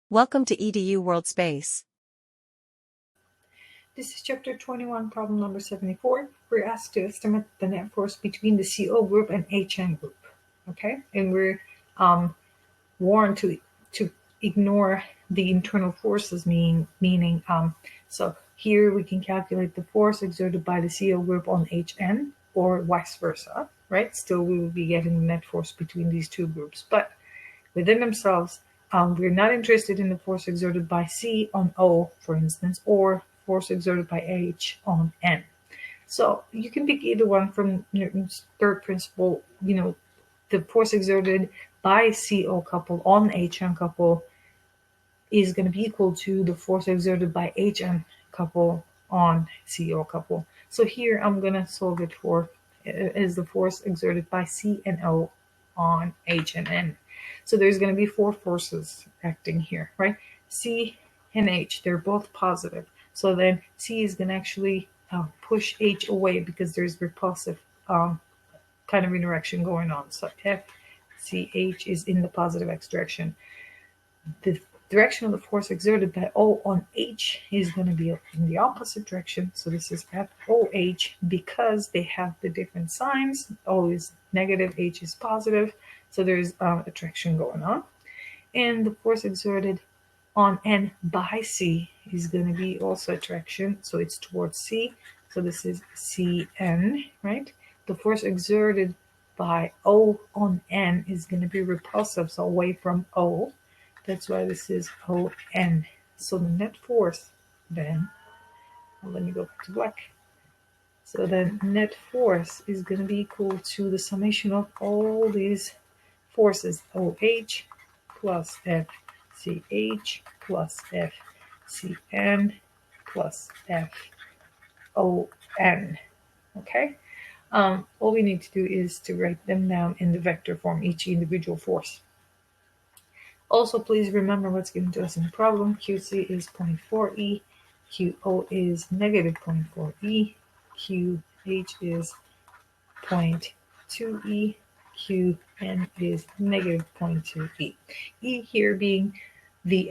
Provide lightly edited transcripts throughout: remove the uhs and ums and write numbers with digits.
Welcome to EDU World Space. This is chapter 21, problem number 74. We're asked to estimate the net force between the CO group and HN group. Okay, and we're warned to ignore the internal forces, meaning so here we can calculate the force exerted by the CO group on HN or vice versa, right? Still, we will be getting the net force between these two groups, but within themselves, we're not interested in the force exerted by C on O, for instance, or force exerted by H on N. So you can pick either one from Newton's third principle. The force exerted by CO couple on HN couple is going to be equal to the force exerted by HN couple on CO couple. So here I'm going to solve it for is the force exerted by C and O on H and N. So there's going to be four forces acting here, right? C and H, they're both positive. So then C is going to actually push H away because there's repulsive kind of interaction going on. So FCH is in the positive X direction. The direction of the force exerted by O on H is going to be in the opposite direction. So this is FOH because they have the different signs. O is negative, H is positive. So there's attraction going on. And the force exerted on N by C is going to be also attraction. So it's towards C. So this is CN, right? The force exerted by O on N is going to be repulsive, so away from O. That's why this is ON. So the net force then, let me go back to black. So then net force is going to be equal to the summation of all these forces, OH plus FCH plus FCN plus FON. Okay? All we need to do is to write them down in the vector form, each individual force. Also, please remember what's given to us in the problem. QC is 0.4 E, QO is negative 0.4 E, QH is 0.2 E, QN is negative 0.2 E. E here being the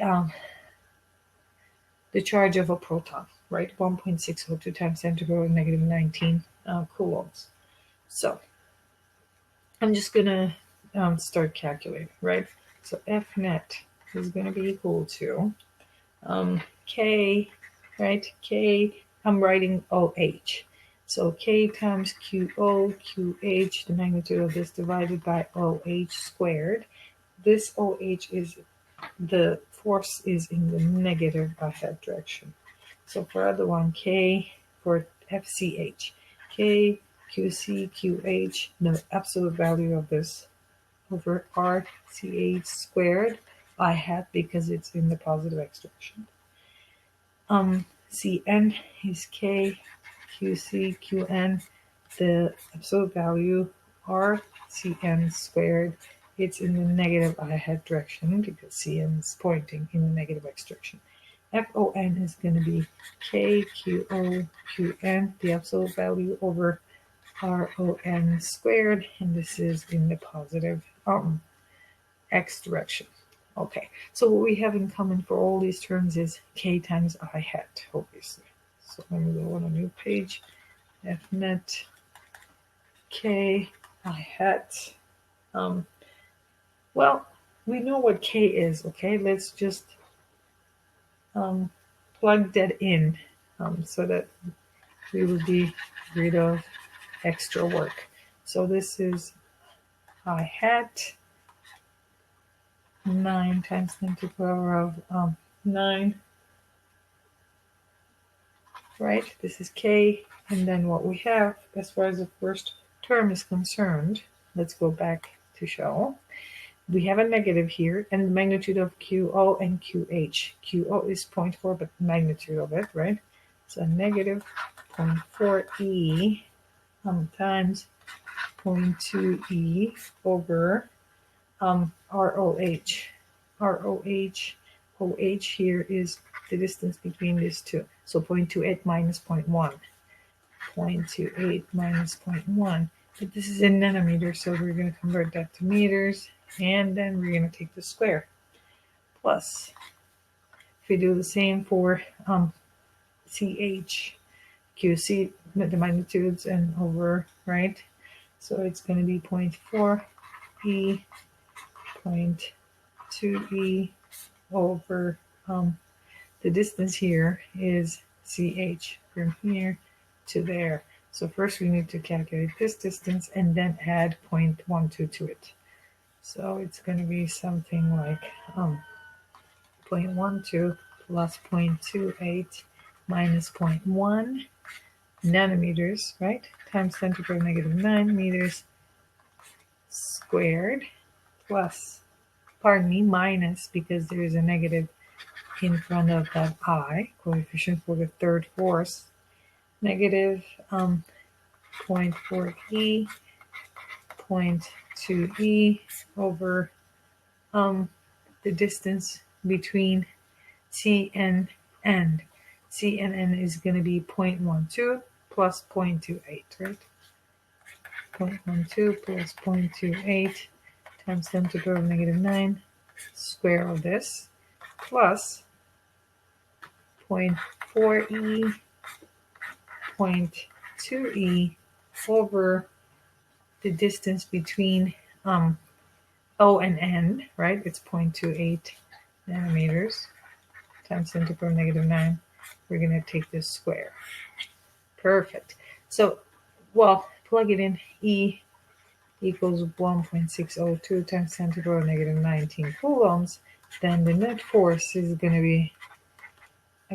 charge of a proton, right? 1.602 times 10 to the power negative 19 coulombs. So I'm just gonna start calculating, right? So F net is going to be equal to K, right? K, I'm writing OH. So K times QO, QH, the magnitude of this divided by OH squared. This OH is, the force is in the negative ahead direction. So for other one, K for FCH. K, QC, QH, the absolute value of this over RCH squared I hat because it's in the positive X direction. Cn is K, QC, Qn, the absolute value RCn squared. It's in the negative I hat direction because Cn is pointing in the negative X direction. FON is going to be K, QO, Qn, the absolute value over RON squared, and this is in the positive X direction. Okay, so what we have in common for all these terms is K times I hat, obviously. So let me go on a new page. F net K I hat. Well, we know what K is, okay? Let's just plug that in so that we will be rid of extra work. So this is I hat 9 times 10 to the power of 9, right? This is K, and then what we have as far as the first term is concerned, let's go back to show. We have a negative here, and the magnitude of QO and QH. QO is 0.4, but the magnitude of it, right? So negative 0.4 E times 0.2 E over ROH. OH here is the distance between these two. So 0.28 minus 0.1. 0.28 minus 0.1. But this is in nanometers, so we're going to convert that to meters. And then we're going to take the square. Plus If we do the same for CH, QC, the magnitudes and over, right? So it's going to be 0.4 E, 0.2 E over the distance here is CH from here to there. So first we need to calculate this distance and then add 0.12 to it. So it's going to be something like 0.12 plus 0.28 minus 0.1 nanometers, right? Times 10 to the power negative 9 meters squared plus, pardon me, minus, because there is a negative in front of that I, coefficient for the third force, negative 0.4 E, 0.2 E over the distance between C and N. C and N is going to be 0.12 plus 0.28, right? 0.12 plus 0.28 times 10 to the power negative 9 square of this plus 0.4 E, 0.2 E over the distance between O and N, right? It's 0.28 nanometers times 10 to the power negative 9. We're going to take this square. Perfect. So, well, plug it in. E equals 1.602 times 10 to the power negative 19 coulombs. Then the net force is going to be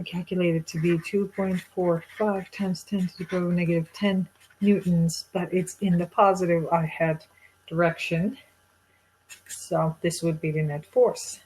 calculated to be 2.45 times 10 to the power negative 10 newtons, but it's in the positive I had direction. So this would be the net force.